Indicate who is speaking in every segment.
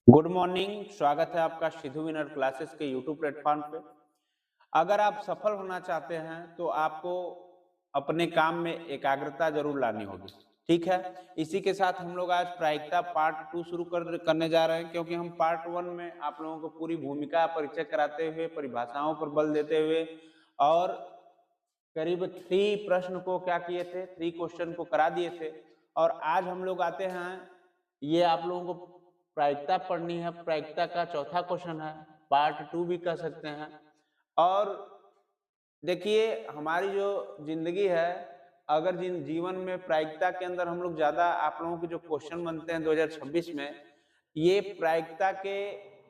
Speaker 1: Good morning. स्वागत है आपका सिद्धू विनर क्लासेस के यूट्यूब प्लेटफॉर्म पे। अगर आप सफल होना चाहते हैं तो आपको अपने काम में एकाग्रता जरूर लानी होगी। ठीक है, इसी के साथ हम लोग आज प्रायिकता पार्ट 2 शुरू करने जा रहे हैं, क्योंकि हम पार्ट 1 में आप लोगों को पूरी भूमिका परिचय कराते हुए, परिभाषाओं पर बल देते हुए और करीब 3 प्रश्न को क्या किए थे, 3 क्वेश्चन को करा दिए थे। और आज हम लोग आते हैं, ये आप लोगों को प्रायिकता पढ़नी है। प्रायिकता का चौथा क्वेश्चन है, पार्ट 2 भी कह सकते हैं। और देखिए, हमारी जो जिंदगी है, अगर जीवन में प्रायिकता के अंदर हम लोग ज्यादा आप लोगों के जो क्वेश्चन बनते हैं 2026 में, ये प्रायिकता के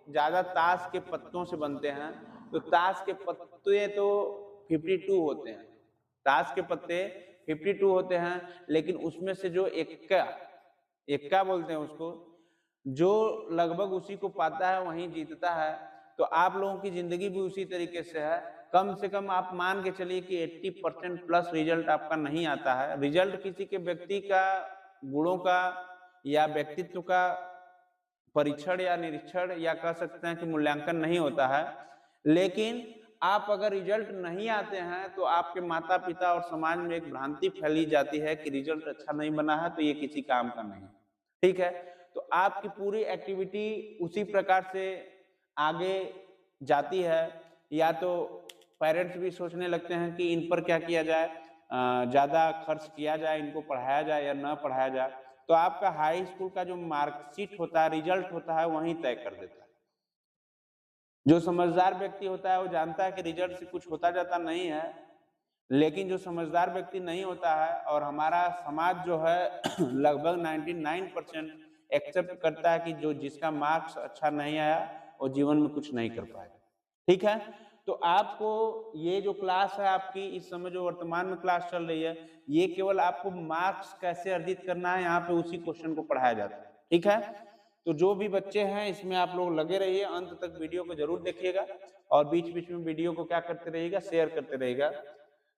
Speaker 1: ज्यादा ताश के पत्तों से बनते हैं। तो ताश के पत्ते तो 52 होते हैं, ताश के पत्ते 52 होते हैं, लेकिन उसमें से जो एक्का एक्का बोलते हैं उसको, जो लगभग उसी को पाता है वही जीतता है। तो आप लोगों की जिंदगी भी उसी तरीके से है। कम से कम आप मान के चलिए कि 80% प्लस रिजल्ट आपका नहीं आता है। रिजल्ट किसी के व्यक्ति का, गुणों का या व्यक्तित्व का परीक्षण या निरीक्षण या कह सकते हैं कि मूल्यांकन नहीं होता है। लेकिन आप अगर रिजल्ट नहीं आते हैं तो आपके माता पिता और समाज में एक भ्रांति फैली जाती है कि रिजल्ट अच्छा नहीं बना है तो ये किसी काम का नहीं। ठीक है, तो आपकी पूरी एक्टिविटी उसी प्रकार से आगे जाती है। या तो पेरेंट्स भी सोचने लगते हैं कि इन पर क्या किया जाए, ज्यादा खर्च किया जाए, इनको पढ़ाया जाए या न पढ़ाया जाए। तो आपका हाई स्कूल का जो मार्कशीट होता है, रिजल्ट होता है, वही तय कर देता है। जो समझदार व्यक्ति होता है वो जानता है कि रिजल्ट से कुछ होता जाता नहीं है। लेकिन जो समझदार व्यक्ति नहीं होता है, और हमारा समाज जो है लगभग 99% एक्सेप्ट करता है कि जो जिसका मार्क्स अच्छा नहीं आया वो जीवन में कुछ नहीं कर पाएगा। ठीक है, तो आपको ये जो क्लास है आपकी, इस समय जो वर्तमान में क्लास चल रही है, ये केवल आपको मार्क्स कैसे अर्जित करना है, यहाँ पे उसी क्वेश्चन को पढ़ाया जाता है। ठीक है, तो जो भी बच्चे हैं इसमें आप लोग लगे रहिए, अंत तक वीडियो को जरूर देखिएगा और बीच बीच में वीडियो को क्या करते रहिएगा, शेयर करते रहिएगा।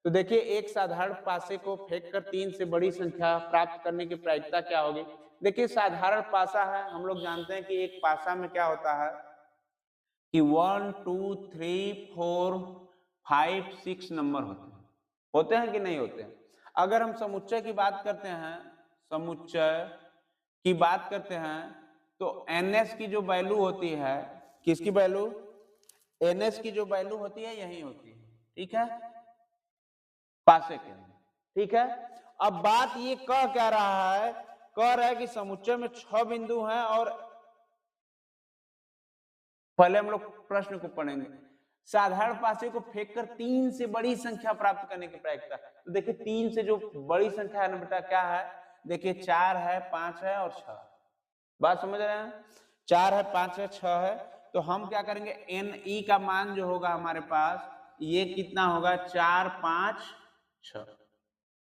Speaker 1: तो देखिए, एक साधारण पासे को फेंककर 3 से बड़ी संख्या प्राप्त करने की प्रायिकता क्या होगी। देखिए, साधारण पासा है, हम लोग जानते हैं कि एक पासा में क्या होता है कि 1 2 3 4 5 6 नंबर होते हैं कि नहीं होते हैं। अगर हम समुच्चय की बात करते हैं, समुच्चय की बात करते हैं, तो ns की जो वैल्यू होती है, किसकी वैल्यू, ns की जो वैल्यू होती है यही होती है। ठीक है, पासे के अंदर। ठीक है, अब बात ये कह क्या रहा है, कह रहा है कि समुच्चय में 6 बिंदु हैं। और पहले हम लोग प्रश्न को पढ़ेंगे, साधारण पासे को फेंककर 3 से बड़ी संख्या प्राप्त करने की प्रायिकता। तो देखिए, 3 से जो बड़ी संख्या है ना बेटा, क्या है, देखिए 4 है, 5 है और 6। बात समझ रहे हैं, 4 है, 5 है, 6 है। तो हम क्या करेंगे, एन ई का मान जो होगा हमारे पास, ये कितना होगा, 4 5 6।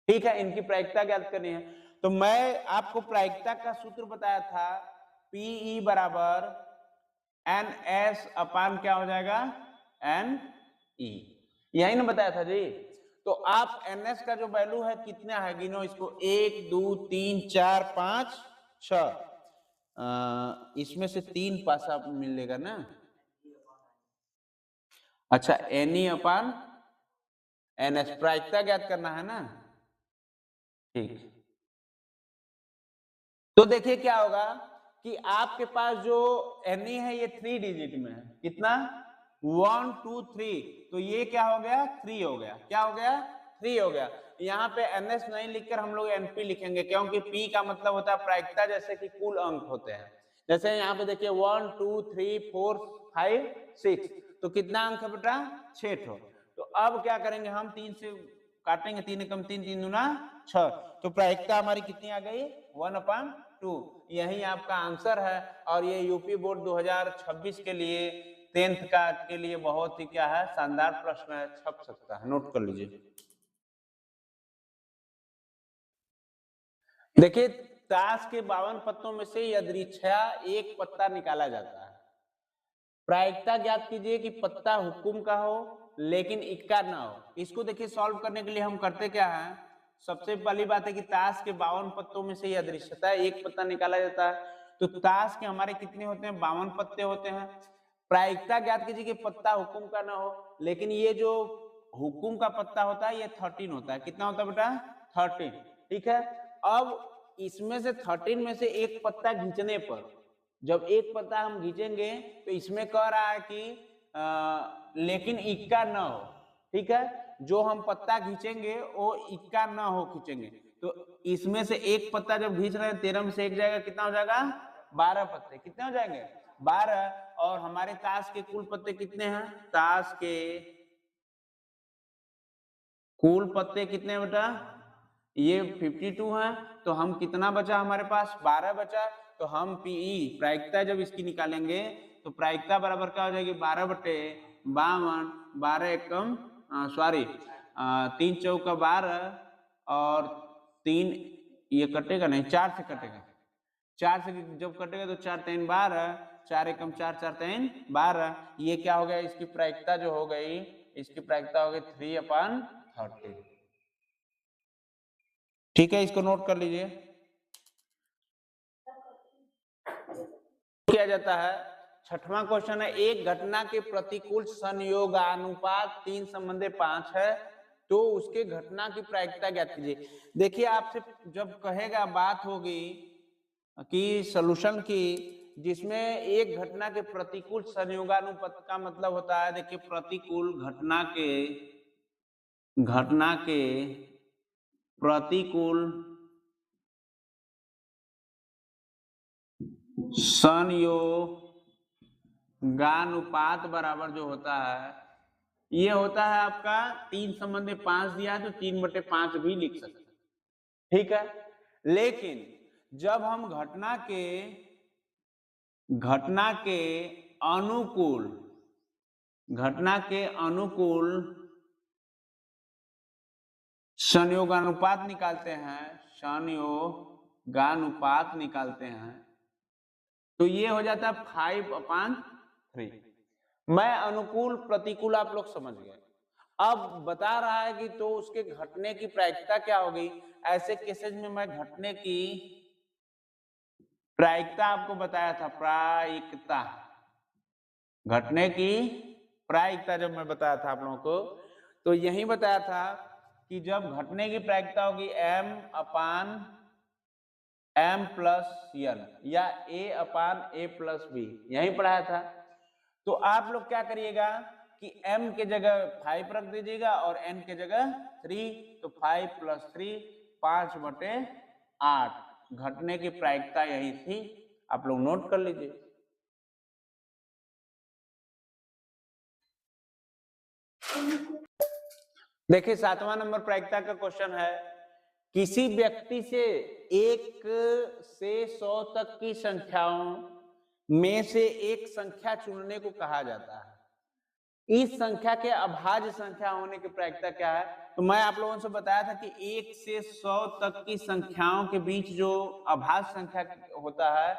Speaker 1: ठीक है, इनकी प्रायिकता ज्ञात करनी है। तो मैं आपको प्रायिकता का सूत्र बताया था, पीई बराबर एन एस अपान क्या हो जाएगा, एन ई, यही ना बताया था जी। तो आप एन एस का जो वैल्यू है कितना है, गिनो इसको, 1 2 3 4 5 6। इसमें से 3 पासा मिलेगा ना। अच्छा, एन ई अपान एन एस, प्रायिकता ज्ञात करना है ना। ठीक, तो देखिए क्या होगा कि आपके पास जो एन ई है ये 3 डिजिट में है, कितना, 1 2 3। तो ये क्या हो गया, 3 हो गया। क्या हो गया, 3 हो गया। यहाँ पे एनएस नहीं लिखकर हम लोग एनपी लिखेंगे, क्योंकि पी का मतलब होता है प्रायिकता, जैसे कि कुल अंक होते हैं। जैसे यहाँ पे देखिए 1 2 3 4 5 6, तो कितना अंक है बेटा, 6 ठो। तो अब क्या करेंगे, हम 3 से काटेंगे, 3 एकम 3, 3 दूना 6। तो प्रायिकता हमारी कितनी आ गई, 1/2। यही आपका आंसर है। और ये यूपी बोर्ड 2026 के लिए 10th का के लिए बहुत ही क्या है, शानदार प्रश्न है, छप सकता है, नोट कर लीजिए। देखिए, ताश के 52 पत्तों में से यदृच्छया एक पत्ता निकाला जाता है। प्रायिकता ज्ञात कीजिए कि पत्ता हुकुम का हो लेकिन इक्का ना हो। इसको देखिए, सॉल्व करने के लिए हम करते क्या है, सबसे पहली बात है कि ताश के 52 पत्तों में से यदृच्छया एक पत्ता निकाला जाता है। तो ताश के हमारे कितने होते हैं? 52 पत्ते होते हैं। प्रायिकता ज्ञात कीजिए कि पत्ता हुकुम का ना हो, लेकिन ये जो हुकुम का पत्ता होता है ये 13 होता है। कितना होता है बेटा? 13। ठीक है, अब इसमें से 13 में से एक पत्ता खींचने पर, जब एक पत्ता हम खींचेंगे तो इसमें कह रहा है कि लेकिन इक्का न हो। ठीक है, जो हम पत्ता खींचेंगे वो इक्का न हो खींचेंगे, तो इसमें से एक पत्ता जब खींच रहे हैं 13 में से एक जाएगा, कितना हो जाएगा? 12 पत्ते। कितने हो जाएंगे? 12। और हमारे ताश के कुल पत्ते कितने हैं? ताश के कुल पत्ते कितने हैं बेटा? ये 52 है, तो हम कितना बचा हमारे पास? 12 बचा। तो हम पीई प्रायिकता जब इसकी निकालेंगे तो प्रायिकता बराबर क्या हो जाएगी? 12/52, 12 एकम सॉरी 3 चौका 12 और 3 ये कटेगा नहीं, 4 से कटेगा। 4 से जब कटेगा तो 4 3 12, 4 एकम 4, 4 3 12। ये क्या हो गया? इसकी प्रायिकता जो हो गई, इसकी प्रायिकता हो गई 3/30। ठीक है, इसको नोट कर लीजिए। किया जाता है। छठवां क्वेश्चन है, एक घटना के प्रतिकूल संयोगानुपात 3 संबंधे 5 है, तो उसके घटना की प्रायिकता ज्ञात कीजिए। देखिए, आपसे जब कहेगा, बात होगी कि सॉल्यूशन की जिसमें एक घटना के प्रतिकूल संयोगानुपात का मतलब होता है, देखिए प्रतिकूल घटना के प्रतिकूल संयोगानुपात बराबर जो होता है, ये होता है आपका 3 संबंधी 5 दिया है तो 3/5 भी लिख सकते हैं। ठीक है, लेकिन जब हम घटना के अनुकूल संयोगानुपात निकालते हैं, तो ये हो जाता है 5/3। मैं अनुकूल प्रतिकूल आप लोग समझ गए। अब बता रहा है कि तो उसके घटने की प्रायिकता क्या होगी। ऐसे केसेस में मैं घटने की प्रायिकता आपको बताया था, घटने की प्रायिकता जब मैं बताया था आप लोगों को, तो यही बताया था कि जब घटने की प्रायिकता होगी m/m+n या a/a+b, यही पढ़ाया था। तो आप लोग क्या करिएगा कि m के जगह 5 रख दीजिएगा और n के जगह 3, तो 5 + 3 5/8। घटने की प्रायिकता यही थी, आप लोग नोट कर लीजिए। देखिए 7वां नंबर प्रायिकता का क्वेश्चन है, किसी व्यक्ति से 1 से 100 तक की संख्याओं में से एक संख्या चुनने को कहा जाता है। इस संख्या के अभाज्य संख्या होने की प्रायिकता क्या है? तो मैं आप लोगों से बताया था कि 1 से 100 तक की संख्याओं के बीच जो अभाज्य संख्या होता है,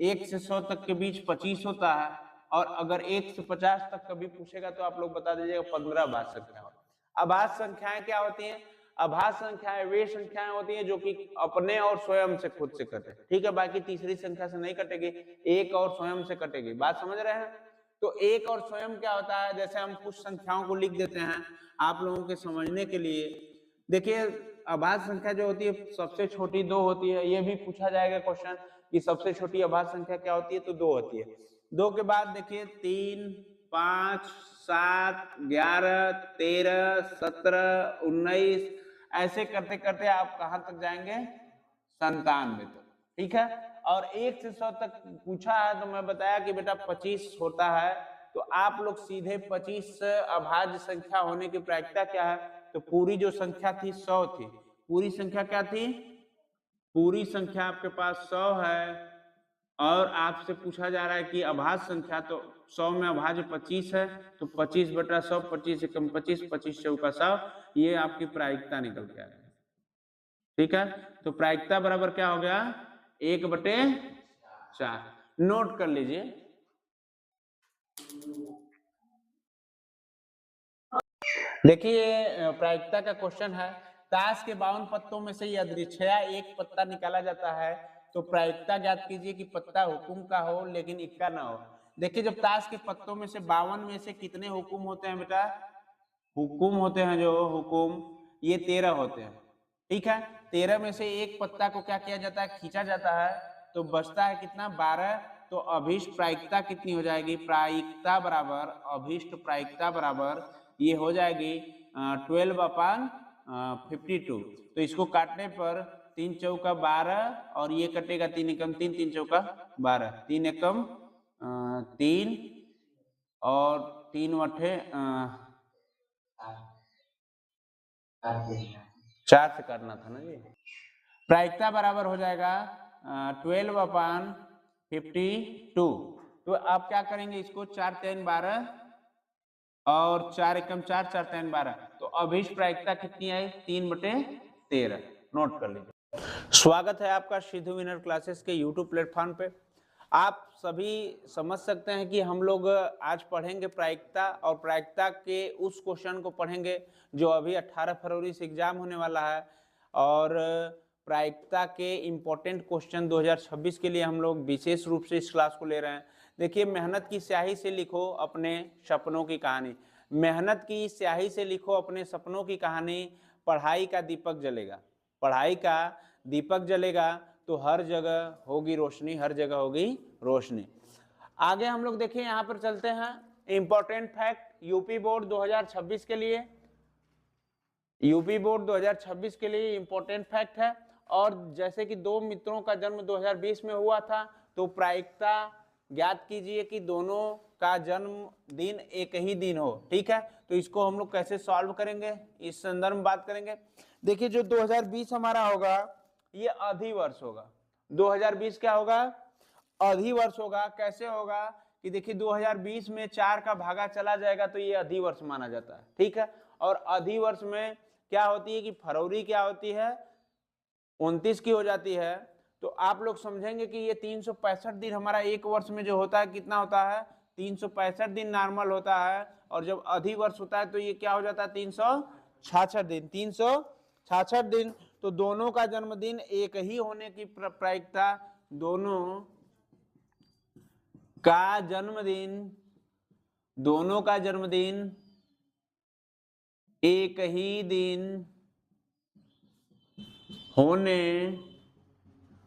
Speaker 1: 1 से 100 तक के बीच 25 होता है, और अगर 1 से 50 तक कभी पूछेगा तो आप लोग बता दीजिएगा 15 अभाज्य संख्या होती है। अभाज्य संख्याएं क्या होती हैं? अभाज्य संख्याएं वे संख्याएं होती हैं जो कि अपने और स्वयं से खुद से कटे। ठीक है, बाकी तीसरी संख्या से नहीं कटेगी, एक और स्वयं से कटेगी। बात समझ रहे हैं? तो एक और स्वयं क्या होता है? जैसे हम कुछ संख्याओं को लिख देते हैं आप लोगों के समझने के लिए। देखिए, अभाज्य संख्या जो होती है सबसे छोटी 2 होती है। ये भी पूछा जाएगा क्वेश्चन कि सबसे छोटी अभाज्य संख्या क्या होती है, तो 2 होती है। 2 के बाद देखिए 3, 5, 7, 11, 13, 17, 19, ऐसे करते करते आप कहां तक जाएंगे? 97 तक। ठीक है, और 1 से 100 तक पूछा है तो मैं बताया कि बेटा 25 होता है, तो आप लोग सीधे 25 अभाज्य संख्या होने की प्रायिकता क्या है? तो पूरी जो संख्या थी 100 थी। पूरी संख्या क्या थी? पूरी संख्या आपके पास 100 है, और आपसे पूछा जा रहा है कि अभाज्य संख्या, तो 100 में अभाज्य 25 है, तो 25/100, 25 एकम 25, 25 चौका 100, ये आपकी प्रायिकता निकल के आएगी। ठीक है, तो प्रायिकता बराबर क्या हो गया? 1/4। नोट कर लीजिए। देखिए प्रायिकता का क्वेश्चन है, ताश के 52 पत्तों में से यदृच्छया एक पत्ता निकाला जाता है तो प्रायिकता ज्ञात कीजिए कि पत्ता हुकुम का हो लेकिन इक्का ना हो। देखिए जब ताश के पत्तों में से 52 में से कितने हुकुम होते हैं बेटा, हुकुम होते हैं जो हुकुम ये 13 होते हैं, ठीक है। 13 में से एक पत्ता को क्या किया जाता है, खींचा जाता है, तो बचता है कितना, 12। तो अभीष्ट प्रायिकता कितनी हो जाएगी, प्रायिकता बराबर अभीष्ट प्रायिकता बराबर ये हो जाएगी 12/52। तो इसको काटने पर 3 चौका 12 और ये कटेगा 3 एकम 3, 3 चौका 12, 3 एकम 3 और 3 वठे 4 से काटना था ना जी। प्रायिकता बराबर हो जाएगा 12/52। तो आप क्या करेंगे, इसको 4 3 12 और 4 एकम 4, 4 3 12। तो अभीष्ट प्रायिकता कितनी आई, 3/13। नोट कर लीजिए। स्वागत है आपका सिद्धू विनर क्लासेस के यूट्यूब प्लेटफॉर्म पे। आप सभी समझ सकते हैं कि हम लोग आज पढ़ेंगे प्रायिकता, और प्रायिकता के उस क्वेश्चन को पढ़ेंगे जो अभी 18 फरवरी से एग्जाम होने वाला है। और प्रायिकता के इम्पोर्टेंट क्वेश्चन 2026 के लिए हम लोग विशेष रूप से इस क्लास को ले रहे हैं। देखिए, मेहनत की स्याही से लिखो अपने सपनों की कहानी, मेहनत की स्याही से लिखो अपने सपनों की कहानी, पढ़ाई का दीपक जलेगा, पढ़ाई का दीपक जलेगा तो हर जगह होगी रोशनी, हर जगह होगी रोशनी। आगे हम लोग देखिए, यहाँ पर चलते हैं। इंपॉर्टेंट फैक्ट यूपी बोर्ड 2026 के लिए, यूपी बोर्ड 2026 के लिए इंपॉर्टेंट फैक्ट है। और जैसे कि दो मित्रों का जन्म 2020 में हुआ था, तो प्रायिकता ज्ञात कीजिए कि दोनों का जन्म दिन एक ही दिन हो, ठीक है। तो इसको हम लोग कैसे सॉल्व करेंगे, इस संदर्भ में बात करेंगे। देखिए, जो 2020 हमारा होगा ये अधिवर्ष होगा। 2020 क्या होगा, अधिवर्ष होगा। कैसे होगा कि देखिए 2020 में 4 का भागा चला जाएगा तो ये अधिवर्ष माना जाता है, ठीक है। और अधिवर्ष में क्या होती है कि फरवरी क्या होती है, 29 की हो जाती है। तो आप लोग समझेंगे कि ये 365 दिन हमारा एक वर्ष में जो होता है कितना होता है, 365 दिन नॉर्मल होता है। और जब अधिवर्ष होता है तो ये क्या हो जाता है, 366 दिन, 366 दिन। तो दोनों का जन्मदिन एक ही होने की प्रायिकता, दोनों का जन्मदिन, दोनों का जन्मदिन एक ही दिन होने,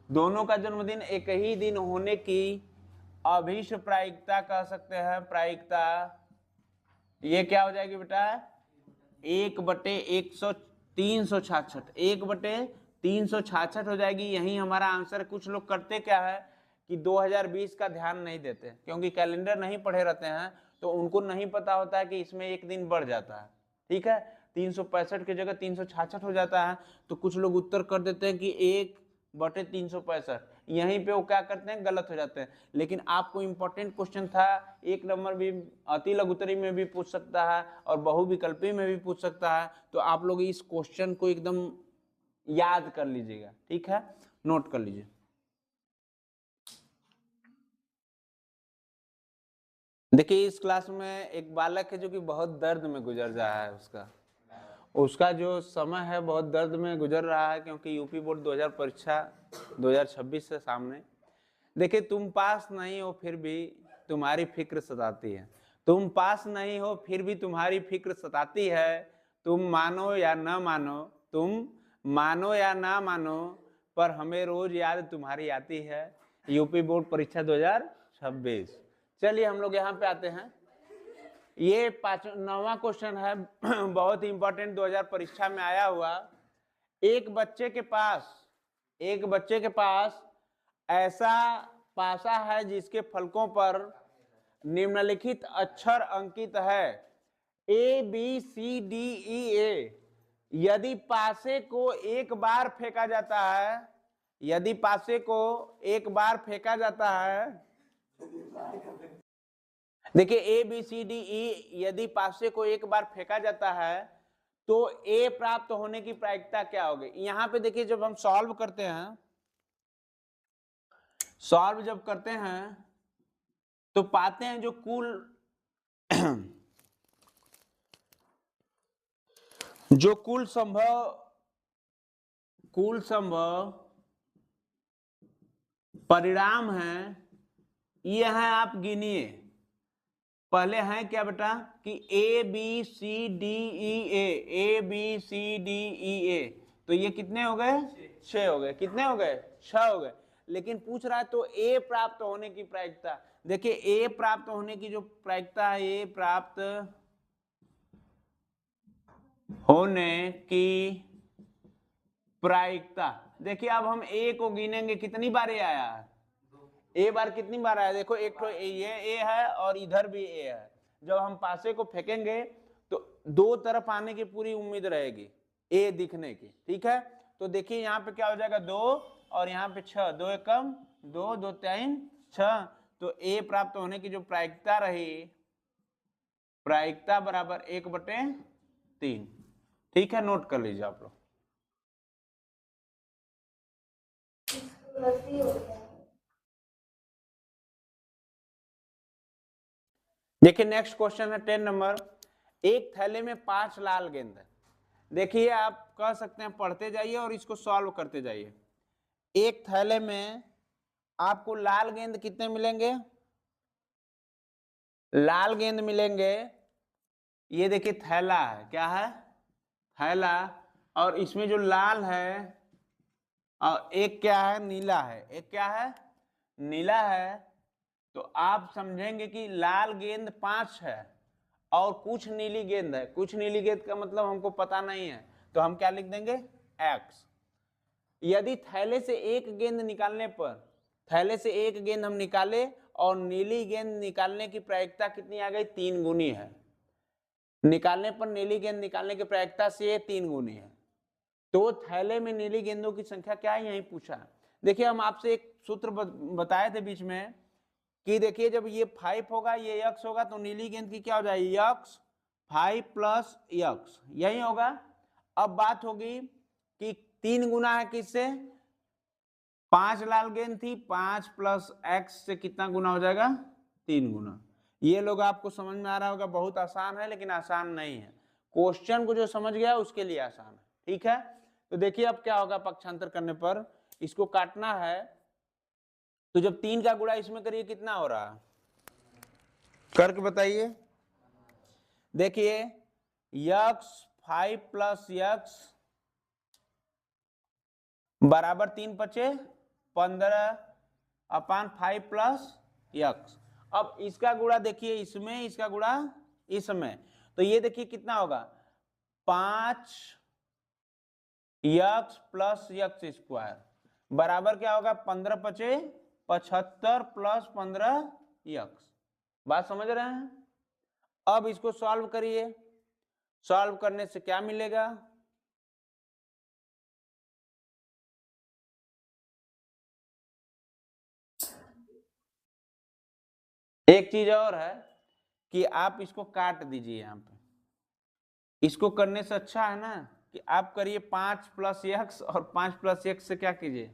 Speaker 1: दोनों का जन्मदिन एक ही दिन होने की अभीष्ट प्रायिकता कह सकते हैं। प्रायिकता ये क्या हो जाएगी बेटा, 1/366, 1/366 हो जाएगी। यही हमारा आंसर। कुछ लोग करते क्या है कि 2020 का ध्यान नहीं देते, क्योंकि कैलेंडर नहीं पढ़े रहते हैं, तो उनको नहीं पता होता है कि इसमें एक दिन बढ़ जाता है, ठीक है। 365 की जगह 366 हो जाता है। तो कुछ लोग उत्तर कर देते हैं कि 1/365, यहीं पे वो क्या करते हैं, गलत हो जाते हैं। लेकिन आपको इंपॉर्टेंट क्वेश्चन था, एक नंबर भी अति लघुत्तरी में भी पूछ सकता है और बहुविकल्पी में भी पूछ सकता है। तो आप लोग इस क्वेश्चन को एकदम याद कर लीजिएगा, ठीक है, नोट कर लीजिए। देखिए, इस क्लास में एक बालक है जो कि बहुत दर्द में गुजर रहा है, उसका जो समय है बहुत दर्द में गुजर रहा है, क्योंकि यूपी बोर्ड 2000 परीक्षा 2026 से सामने। देखिए, तुम पास नहीं हो फिर भी तुम्हारी फिक्र सताती है, तुम पास नहीं हो फिर भी तुम्हारी फिक्र सताती है। तुम मानो या ना मानो, तुम मानो या ना मानो, पर हमें रोज याद तुम्हारी आती है। यूपी बोर्ड परीक्षा 2026। चलिए हम लोग यहाँ पे आते हैं। ये 9वां क्वेश्चन है, बहुत इंपॉर्टेंट, 2000 परीक्षा में आया हुआ। एक बच्चे के पास ऐसा पासा है जिसके फलकों पर निम्नलिखित अक्षर अंकित है, ABCDEA। यदि पासे को एक बार फेंका जाता है, यदि पासे को एक बार फेंका जाता है, देखिए ABCDE यदि पासे को एक बार फेंका जाता है तो A प्राप्त होने की प्रायिकता क्या होगी। यहां पे देखिए, जब हम सॉल्व करते हैं, सॉल्व जब करते हैं तो पाते हैं जो कुल संभव परिणाम है ये है, आप गिनिए। पहले है क्या बेटा कि A B C D E A B C D E A, तो ये कितने हो गए? 6 हो गए। कितने हो गए? 6 हो गए। लेकिन पूछ रहा है तो ए प्राप्त होने की प्रायिकता, देखिए ए प्राप्त होने की जो प्रायिकता है, ए प्राप्त होने की प्रायिकता, देखिए अब हम ए को गिनेंगे कितनी बार ए आया है? ए बार कितनी बार आया? देखो एक तो ये ए है और इधर भी ए है। जब हम पासे को फेंकेंगे तो दो तरफ आने की पूरी उम्मीद रहेगी ए दिखने की, ठीक है। तो देखिए यहाँ पे क्या हो जाएगा 2 और यहाँ पे 6, 2 एकम 2, 2 3 6, तो ए प्राप्त होने की जो प्रायिकता रही, प्रायिकता बराबर 1/3, ठीक है। नोट कर लीजिए आप लोग। देखिए नेक्स्ट क्वेश्चन है 10 नंबर। एक थैले में 5 लाल गेंद है। देखिए आप कह सकते हैं पढ़ते जाइए और इसको सॉल्व करते जाइए। एक थैले में आपको लाल गेंद कितने मिलेंगे? लाल गेंद मिलेंगे, ये देखिए थैला है, क्या है? थैला। और इसमें जो लाल है और एक क्या है? नीला है। एक क्या है? नीला है। तो आप समझेंगे कि लाल गेंद 5 है और कुछ नीली गेंद है। कुछ नीली गेंद का मतलब हमको पता नहीं है, तो हम क्या लिख देंगे? x। यदि थैले से एक गेंद निकालने पर, थैले से एक गेंद हम निकाले और नीली गेंद निकालने की प्रायिकता कितनी आ गई? 3 गुनी है। निकालने पर नीली गेंद निकालने की प्रायिकता से 3 गुनी है। तो थैले में नीली गेंदों की संख्या क्या है? यही पूछा। देखिए हम आपसे एक सूत्र बताए थे बीच में कि देखिए जब ये 5 होगा, ये x होगा, तो नीली गेंद की क्या हो जाएगी? x 5 + x, यही होगा। अब बात होगी कि 3 गुना है किससे? 5 लाल गेंद थी, 5 + x से कितना गुना हो जाएगा? 3 गुना। ये लोग आपको समझ में आ रहा होगा, बहुत आसान है, लेकिन आसान नहीं है। क्वेश्चन को जो समझ गया उसके लिए आसान है, ठीक है। तो देखिए अब क्या होगा, पक्षांतर करने पर इसको काटना है, तो जब 3 का गुणा इसमें करिए कितना हो रहा है? करके बताइए। देखिए x 5 + x बराबर 3 × 15/5 + x। अब इसका गुणा देखिए इसमें, इसका गुणा इसमें, तो ये देखिए कितना होगा? 5x + x² बराबर क्या होगा? 15 × 5 = 75 + 15x। बात समझ रहे हैं? अब इसको सॉल्व करिए। सॉल्व करने से क्या मिलेगा? एक चीज और है कि आप इसको काट दीजिए। यहाँ पे इसको करने से अच्छा है ना कि आप करिए 5 + x और 5 + x से क्या कीजिए?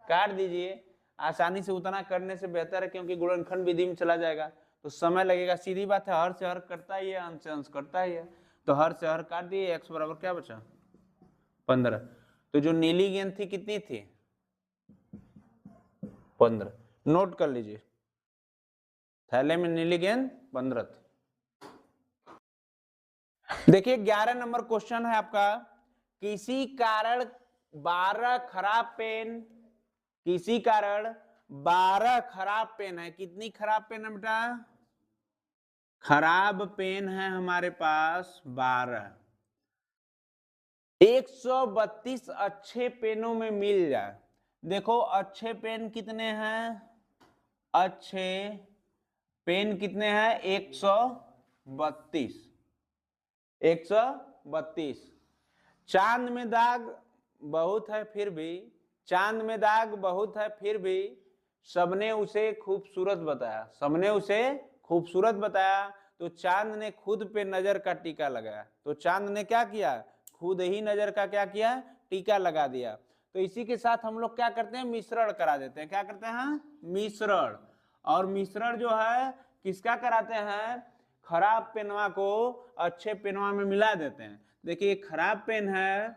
Speaker 1: काट दीजिए। आसानी से उतना करने से बेहतर है, क्योंकि गुणनखंड विधि में चला जाएगा तो समय लगेगा। सीधी बात है, हर से हर करता ही है, अंश से अंश करता ही है। तो हर से हर काट दिए, x बराबर क्या बचा? 15। तो जो नीली गेंद थी कितनी थी? 15। नोट कर लीजिए, थैले में नीली गेंद 15 थी। देखिए 11 नंबर क्वेश्चन है आपका। किसी कारण 12 खराब पेन, किसी कारण 12 खराब पेन है। कितनी खराब पेन है बेटा? खराब पेन है हमारे पास 12। 132 अच्छे पेनों में मिल जाए। देखो अच्छे पेन कितने हैं? अच्छे पेन कितने हैं? 132। 132। चांद में दाग बहुत है फिर भी, चांद में दाग बहुत है फिर भी सबने उसे खूबसूरत बताया। सबने उसे खूबसूरत बताया, तो चांद ने खुद पे नजर का टीका लगाया। तो चांद ने क्या किया? खुद ही नजर का क्या किया? टीका लगा दिया। तो इसी के साथ हम लोग क्या करते हैं? मिश्रण करा देते हैं। क्या करते हैं? मिश्रण। और मिश्रण जो है किसका कराते हैं? खराब पेनवा को अच्छे पेनवा में मिला देते हैं। देखिए खराब पेन है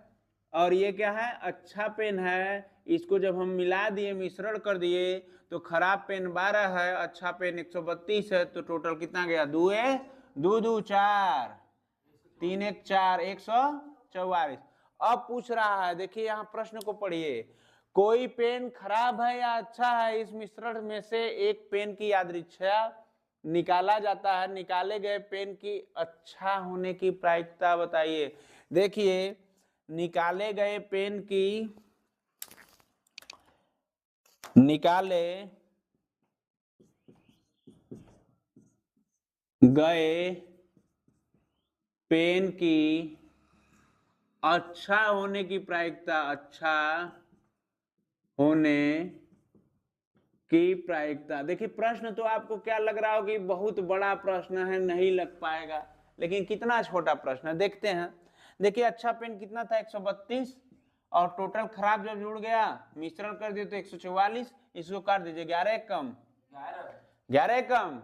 Speaker 1: और ये क्या है? अच्छा पेन है। इसको जब हम मिला दिए, मिश्रण कर दिए, तो खराब पेन 12 है, अच्छा पेन 132 है, तो टोटल कितना गया? 2 4, 3 1 4, 144। अब पूछ रहा है, देखिए यहाँ प्रश्न को पढ़िए, कोई पेन खराब है या अच्छा है, इस मिश्रण में से एक पेन की यादृच्छा निकाला जाता है, निकाले गए पेन की अच्छा होने की प्रायिकता बताइए। देखिए निकाले गए पेन की, निकाले गए पेन की अच्छा होने की प्रायिकता, अच्छा होने की प्रायिकता। देखिए प्रश्न तो आपको क्या लग रहा हो कि बहुत बड़ा प्रश्न है, नहीं लग पाएगा, लेकिन कितना छोटा प्रश्न है देखते हैं। देखिए अच्छा पेन कितना था? 132, और टोटल खराब जब जुड़ गया मिश्रण कर दिए तो 144, इसको काट दीजिए, 11 कम 11 कम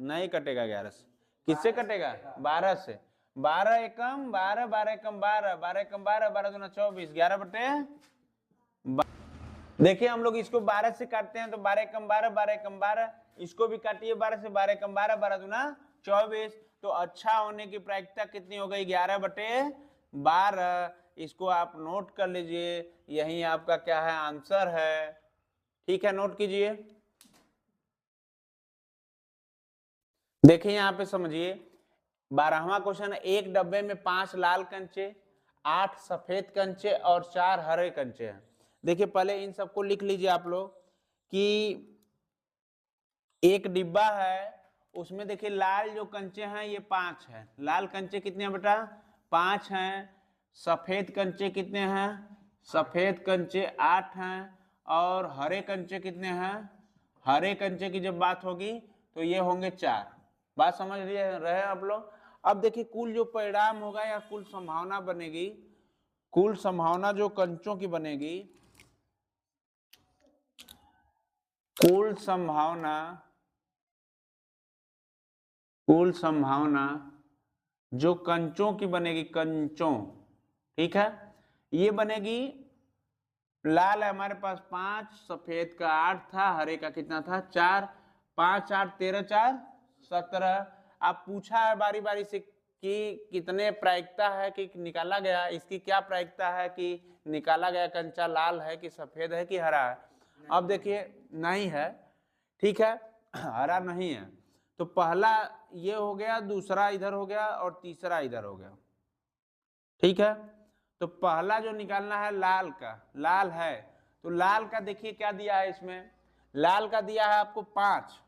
Speaker 1: नहीं कटेगा 11 से, किससे कटेगा? 12 से। 12 एकम 12, 12 एकम 12, 12 एकम 12, 12 दूना 24, 11 बटे। देखिए हम लोग इसको 12 से काटते हैं तो 12 एकम 12, 12 एकम 12, इसको भी काटिए 12 से, 12 एकम 12, 12 दूना 24, तो अच्छा होने की प्रायिकता कितनी हो गई? 11 बटे 12। इसको आप नोट कर लीजिए, यही आपका क्या है? आंसर है। ठीक है, नोट कीजिए। देखिए यहाँ पे समझिए 12वां क्वेश्चन, एक डब्बे में 5 लाल कंचे, 8 सफेद कंचे और 4 हरे कंचे हैं। देखिए पहले इन सबको लिख लीजिए आप लोग कि एक डिब्बा है, उसमें देखिए लाल जो कंचे हैं ये 5 हैं। लाल कंचे कितने हैं बेटा? 5 हैं। सफेद कंचे कितने हैं? सफेद कंचे 8 हैं। और हरे कंचे कितने हैं? हरे कंचे की जब बात होगी तो ये होंगे 4। बात समझ रहे हैं आप लोग? अब देखिए कुल जो परिणाम होगा या कुल संभावना बनेगी, कुल संभावना जो कंचों की बनेगी, कुल संभावना, कुल संभावना जो कंचों की बनेगी, कंचों, ठीक है, ये बनेगी। लाल है हमारे पास 5, सफेद का 8 था, हरे का कितना था? 4, 5 8 13 4 17। आप पूछा है बारी बारी से कि कितने प्रायिकता है कि निकाला गया, इसकी क्या प्रायिकता है कि निकाला गया कंचा लाल है कि सफेद है कि हरा है। अब देखिए नहीं है, ठीक है, हरा नहीं है, तो पहला ये हो गया, दूसरा इधर हो गया और तीसरा इधर हो गया, ठीक है। तो पहला जो निकालना है लाल का, लाल है तो लाल का देखिए क्या दिया है इसमें, लाल का दिया है आपको 5,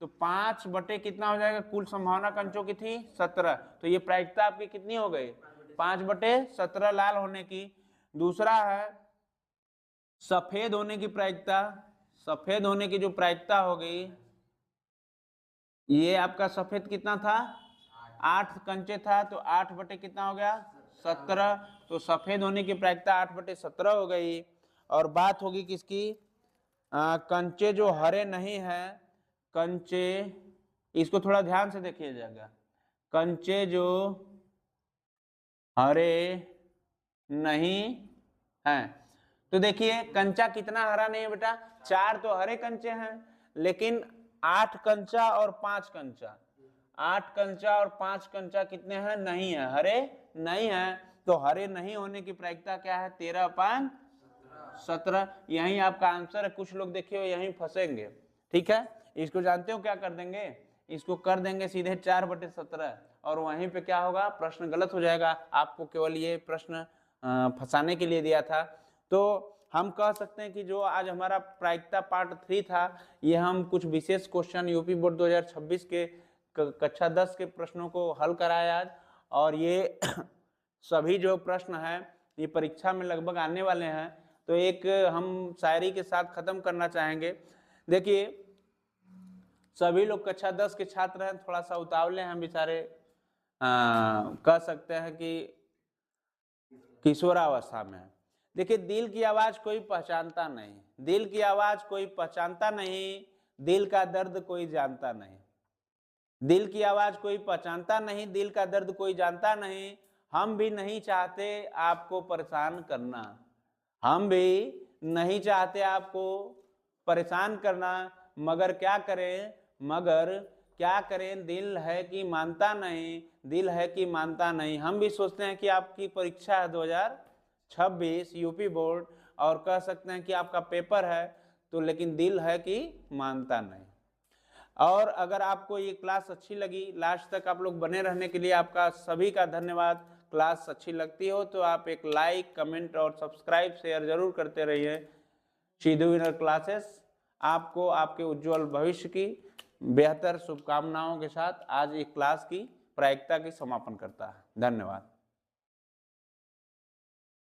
Speaker 1: तो 5 बटे कितना हो जाएगा? कुल संभावना कंचों की थी 17, तो ये प्रायिकता आपकी कितनी हो गई? 5 बटे 17 लाल होने की। दूसरा है सफेद होने की प्रायिकता, सफेद होने की जो प्रायिकता हो गई, ये आपका सफेद कितना था? 8 कंचे था, तो 8 बटे कितना हो गया? 17, तो सफेद होने की प्रायिकता 8 बटे 17 हो गई। और बात होगी किसकी? कंचे जो हरे नहीं है, कंचे, इसको थोड़ा ध्यान से देखिए जाएगा, कंचे जो हरे नहीं हैं, तो देखिए कंचा कितना हरा नहीं है बेटा? 4 तो हरे कंचे हैं, लेकिन 8 कंचा और 5 कंचा, 8 कंचा और 5 कंचा कितने हैं? नहीं है, हरे नहीं है। तो हरे नहीं होने की प्रायिकता क्या है? 13/17। यही आपका आंसर है। कुछ लोग देखिए यहीं फंसेंगे, ठीक है, इसको जानते हो क्या कर देंगे? इसको कर देंगे सीधे 4/17, और वहीं पे क्या होगा? प्रश्न गलत हो जाएगा। आपको केवल ये प्रश्न फंसाने के लिए दिया था। तो हम कह सकते हैं कि जो आज हमारा प्रायिकता पार्ट 3 था, ये हम कुछ विशेष क्वेश्चन यूपी बोर्ड 2026 के कक्षा 10 के प्रश्नों को हल कराया आज, और ये सभी जो प्रश्न हैं ये परीक्षा में लगभग आने वाले हैं। तो एक हम शायरी के साथ खत्म करना चाहेंगे। देखिए सभी लोग कक्षा 10 के छात्र हैं, थोड़ा सा उतावले हैं बेचारे, कह सकते हैं कि किशोरावस्था में है। देखिए दिल की आवाज कोई पहचानता नहीं, दिल की आवाज कोई पहचानता नहीं, दिल का दर्द कोई जानता नहीं, दिल की आवाज कोई पहचानता नहीं, दिल का दर्द कोई जानता नहीं। हम भी नहीं चाहते आपको परेशान करना, हम भी नहीं चाहते आपको परेशान करना, मगर क्या करें, दिल है कि मानता नहीं, दिल है कि मानता नहीं। हम भी सोचते हैं कि आपकी परीक्षा है 2026 यूपी बोर्ड, और कह सकते हैं कि आपका पेपर है, तो लेकिन दिल है कि मानता नहीं। और अगर आपको ये क्लास अच्छी लगी, लास्ट तक आप लोग बने रहने के लिए आपका सभी का धन्यवाद। क्लास अच्छी लगती हो तो आप एक लाइक, कमेंट और सब्सक्राइब शेयर जरूर करते रहिए। सिद्धू विनर क्लासेस आपको आपके उज्जवल भविष्य की बेहतर शुभकामनाओं के साथ आज एक क्लास की प्रायिकता की समापन करता है। धन्यवाद।